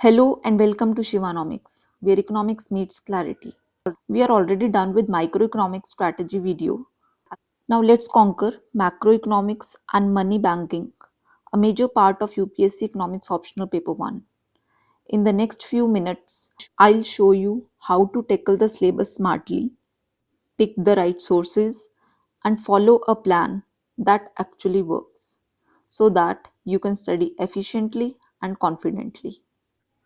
Hello and welcome to Shivanomics, where economics meets clarity. We are already done with microeconomics strategy video. Now let's conquer macroeconomics and money banking, a major part of UPSC Economics Optional Paper 1. In the next few minutes, I'll show you how to tackle the syllabus smartly, pick the right sources, and follow a plan that actually works so that you can study efficiently and confidently.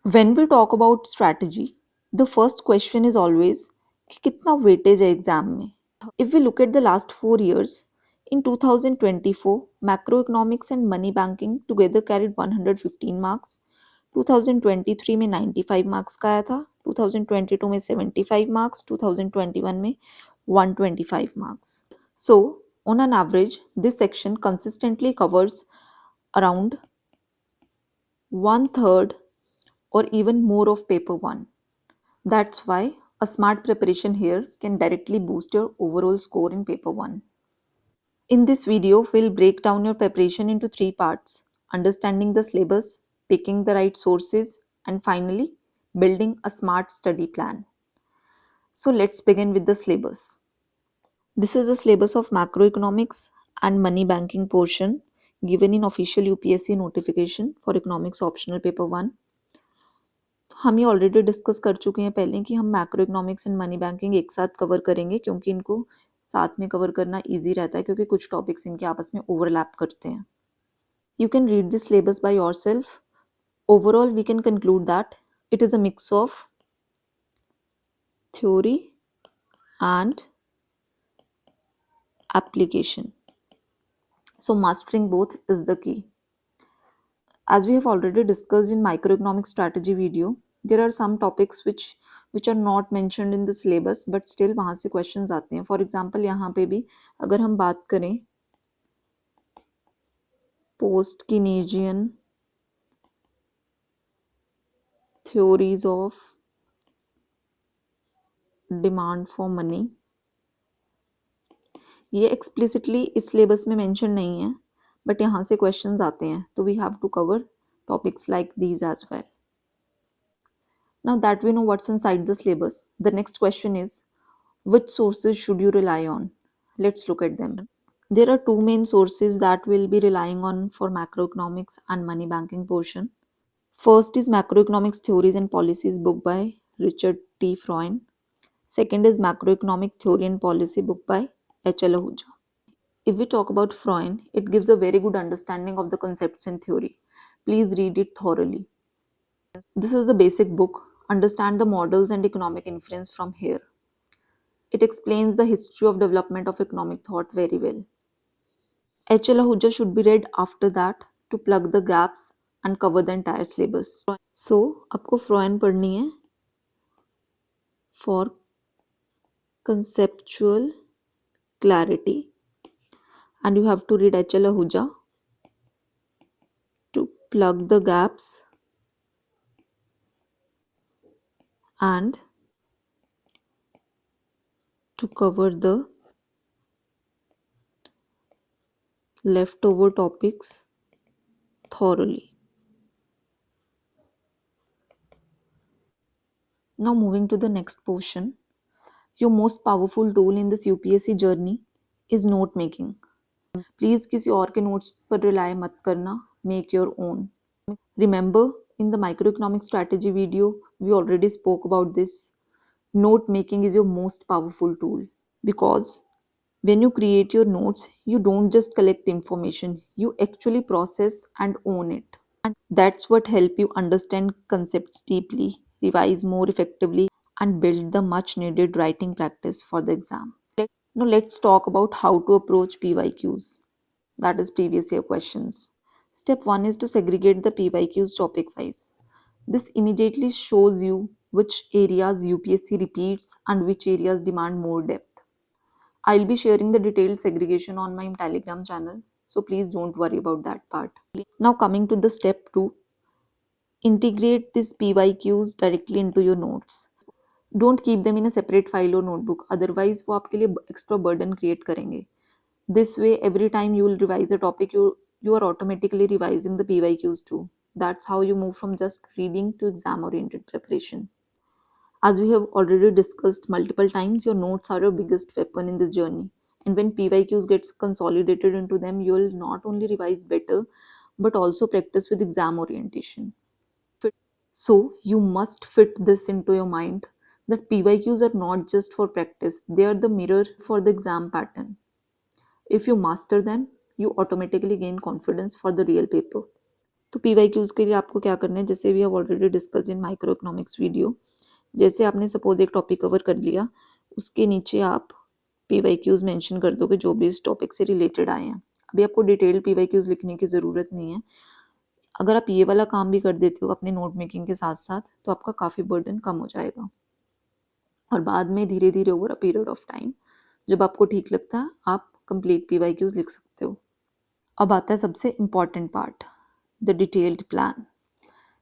When we talk about strategy, the first question is always कि कितना weightage है exam में. If we look at the last 4 years, in 2024, macroeconomics and money banking together carried 115 marks. 2023 में 95 marks का आया था, 2022 में 75 marks, 2021 में 125 marks. So, on an average, this section consistently covers around one third or even more of paper 1. That's why a smart preparation here can directly boost your overall score in paper 1. In this video, we'll break down your preparation into 3 parts: understanding the syllabus, picking the right sources, and finally, building a smart study plan. So let's begin with the syllabus. This is the syllabus of macroeconomics and money banking portion given in official UPSC notification for economics optional paper 1. हम ये already discuss कर चुके हैं पहले कि हम macro economics and money banking एक साथ कवर करेंगे क्योंकि इनको साथ में कवर करना इजी रहता है क्योंकि कुछ टॉपिक्स इनके आपस में ओवरलैप करते हैं. You can read this syllabus by yourself. Overall we can conclude that it is a mix of theory and application. So mastering both is the key. As we have already discussed in microeconomic strategy video, there are some topics which are not mentioned in the syllabus but still वहाँ से questions आते हैं. For example यहाँ पे भी अगर हम बात करें post Keynesian theories of demand for money, ये explicitly इस syllabus में mention नहीं है but यहाँ से questions आते हैं तो we have to cover topics like these as well. Now that we know what's inside the syllabus, the next question is, which sources should you rely on? Let's look at them. There are two main sources that we'll be relying on for macroeconomics and money banking portion. First is Macroeconomics Theories and Policies book by Richard T. Freund. Second is Macroeconomic Theory and Policy book by H.L. Ahuja. If we talk about Freund, it gives a very good understanding of the concepts and theory. Please read it thoroughly. This is the basic book. Understand the models and economic inference from here. It explains the history of development of economic thought very well. H.L. Ahuja should be read after that to plug the gaps and cover the entire syllabus. So, आपको Freund पढ़नी है for conceptual clarity and you have to read H.L. Ahuja to plug the gaps and to cover the leftover topics thoroughly. Now moving to the next portion, your most powerful tool in this UPSC journey is note making. Please किसी और के notes पर rely मत करना, make your own. Remember in the microeconomic strategy video, we already spoke about this. Note making is your most powerful tool because when you create your notes, you don't just collect information, you actually process and own it. And that's what help you understand concepts deeply, revise more effectively, and build the much needed writing practice for the exam. Now let's talk about how to approach PYQs, that is previous year questions. Step 1 is to segregate the PYQs topic wise. This immediately shows you which areas UPSC repeats and which areas demand more depth. I'll be sharing the detailed segregation on my Telegram channel, so please don't worry about that part. Now coming to the step 2, integrate these PYQs directly into your notes. Don't keep them in a separate file or notebook, otherwise वो आपके लिए extra burden create करेंगे. This way, every time you will revise a topic, you are automatically revising the PYQs too. That's how you move from just reading to exam oriented preparation. As we have already discussed multiple times, your notes are your biggest weapon in this journey. And when PYQs gets consolidated into them, you'll not only revise better, but also practice with exam orientation. So you must fit this into your mind that PYQs are not just for practice, they are the mirror for the exam pattern. If you master them, you automatically gain confidence for the real paper. तो PYQs के लिए आपको क्या करना है, जैसे we have already discussed in micro economics video, जैसे आपने सपोज एक टॉपिक कवर कर लिया, उसके नीचे आप PYQs मेंशन कर दोगे जो भी इस टॉपिक से रिलेटेड आए हैं. अभी आपको डिटेल PYQs लिखने की ज़रूरत नहीं है. अगर आप ये वाला काम भी कर देते हो अपने नोट मेकिंग के साथ साथ, तो आपका काफ़ी बर्डन कम हो जाएगा. और बाद में धीरे धीरे over a period of time जब आपको ठीक लगता है, आप कंप्लीट PYQs लिख सकते हो. अब आता है सबसे important part, the detailed plan.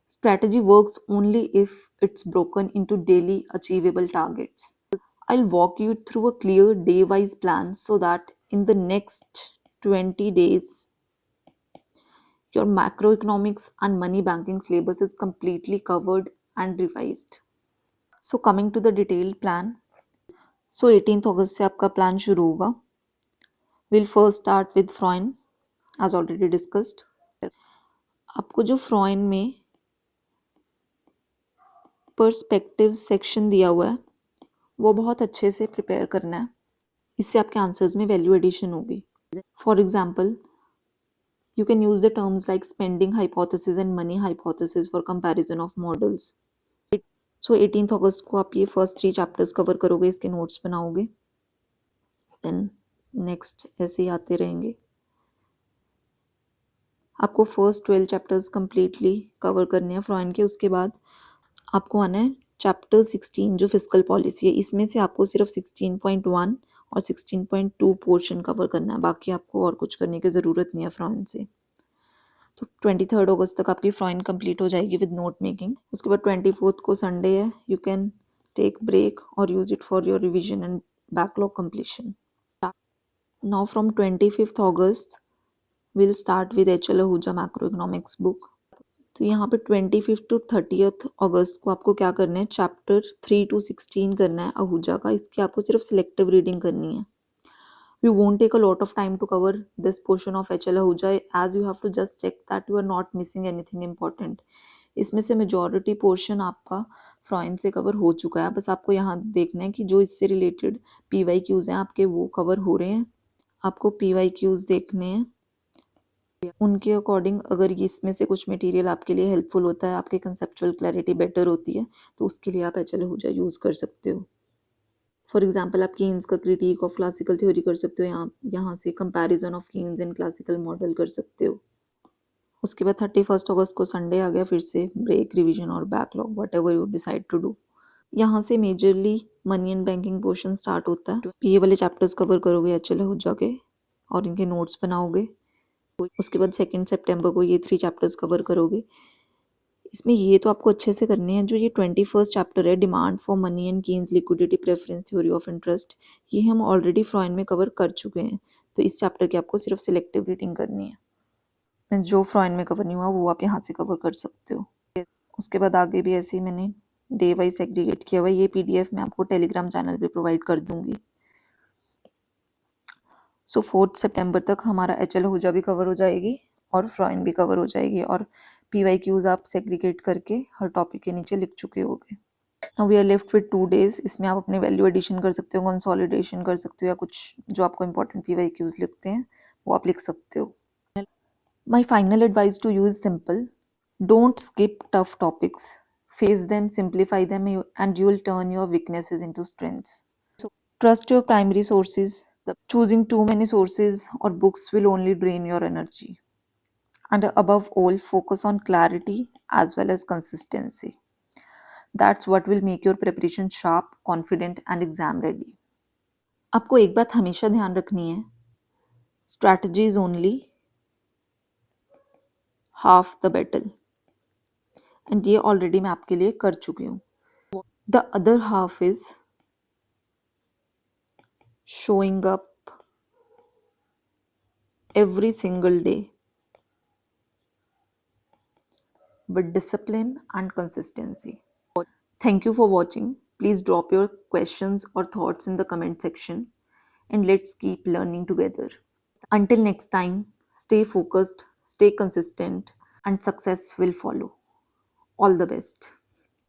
Strategy works only if it's broken into daily achievable targets. I'll walk you through a clear day-wise plan so that in the next 20 days, your macroeconomics and money banking syllabus is completely covered and revised. So coming to the detailed plan. So 18th August से आपका plan शुरू होगा. We'll first start with Freund, as already discussed. आपको जो Freund में perspective section दिया हुआ है वो बहुत अच्छे से प्रिपेयर करना है. इससे आपके आंसर्स में वैल्यू एडिशन होगी. For example, you can use the terms like spending hypothesis and money hypothesis for comparison of models. So 18 अगस्त को आप ये फर्स्ट 3 चैप्टर्स कवर करोगे, इसके नोट्स बनाओगे, देन नेक्स्ट ऐसे ही आते रहेंगे. आपको फर्स्ट 12 चैप्टर्स कंप्लीटली कवर करने हैं फ्रॉइड के. उसके बाद आपको आना है चैप्टर 16 जो फिस्कल पॉलिसी है. इसमें से आपको सिर्फ 16.1 और 16.2 पोर्शन कवर करना है, बाकी आपको और कुछ करने की ज़रूरत नहीं है फ्रॉइड से. तो 23 अगस्त तक आपकी फ्रॉइड कंप्लीट हो जाएगी विद नोट मेकिंग. उसके बाद 24 को संडे है, यू कैन टेक ब्रेक और use it for your revision and backlog completion. Now from 25 August will start with HL Ahuja macro economics book. तो यहाँ पे 25 टू 30 अगस्त को आपको क्या करना है, चैप्टर 3 to 16 करना है आहूजा का. इसकी आपको सिर्फ सिलेक्टिव रीडिंग करनी है. You won't take a lot of time to cover this portion of HL Ahuja, as you have to just check that you are not missing anything important. इसमें से मेजॉरिटी पोर्शन आपका Freud से cover हो चुका है. बस आपको यहाँ देखना है कि जो इससे रिलेटेड PYQs हैं आपके वो कवर हो रहे हैं. आपको PYQs देखने हैं, उनके अकॉर्डिंग अगर इसमें से कुछ मटेरियल आपके लिए हेल्पफुल होता है, आपकी कंसेप्चुअल क्लैरिटी बेटर होती है, तो उसके लिए आप HL Ahuja यूज़ कर सकते हो. फॉर एग्जाम्पल, आप कीन्स का क्रिटिक ऑफ क्लासिकल थ्योरी कर सकते हो, यहाँ से comparison of Keynes and classical model कर सकते हो. उसके बाद 31 अगस्त को संडे आ गया, फिर से ब्रेक, रिवीजन और backlog, whatever you decide to do. यहाँ से majorly money and banking portion start होता है. ये वाले चैप्टर्स कवर करोगे HL Ahuja के और इनके नोट्स बनाओगे. उसके बाद 2 सितंबर को ये 3 चैप्टर्स कवर करोगे. इसमें ये तो आपको अच्छे से करने हैं. जो ये 21 चैप्टर है, demand for money and Keynes liquidity preference theory of interest, ये हम ऑलरेडी फ्रॉइड में कवर कर चुके हैं. तो इस चैप्टर की आपको सिर्फ सिलेक्टिव रीडिंग करनी है. जो फ्रॉइड में कवर नहीं हुआ वो आप यहाँ से कवर कर सकते हो. उसके बाद आगे भी ऐसे ही मैंने डे वाइज सेग्रीगेट किया हुआ है. ये PDF मैं आपको टेलीग्राम चैनल पे प्रोवाइड कर दूंगी. सो 4 सितंबर तक हमारा HL Ahuja भी कवर हो जाएगी और फ्रॉइड भी कवर हो जाएगी, और PYQs आप सेग्रीगेट करके हर टॉपिक के नीचे लिख चुके होगे. Now we are left with 2 days. इसमें आप अपने वैल्यू एडिशन कर सकते हो, कंसोलिडेशन कर सकते हो, या कुछ जो आपको इंपॉर्टेंट PYQs लिखते हैं वो आप लिख सकते हो. My final advice to you is simple. Don't skip tough topics, face them, simplify them, and you will turn your weaknesses into strengths. Trust your primary sources. Choosing too many sources or books will only drain your energy. And above all, focus on clarity as well as consistency. That's what will make your preparation sharp, confident and exam ready. आपको एक बात हमेशा ध्यान रखनी है, strategy is only half the battle. And ये already मैं आपके लिए कर चुकी हूँ. The other half is showing up every single day with discipline and consistency. Thank you for watching. Please drop your questions or thoughts in the comment section and let's keep learning together. Until next time, stay focused, stay consistent, and success will follow. All the best.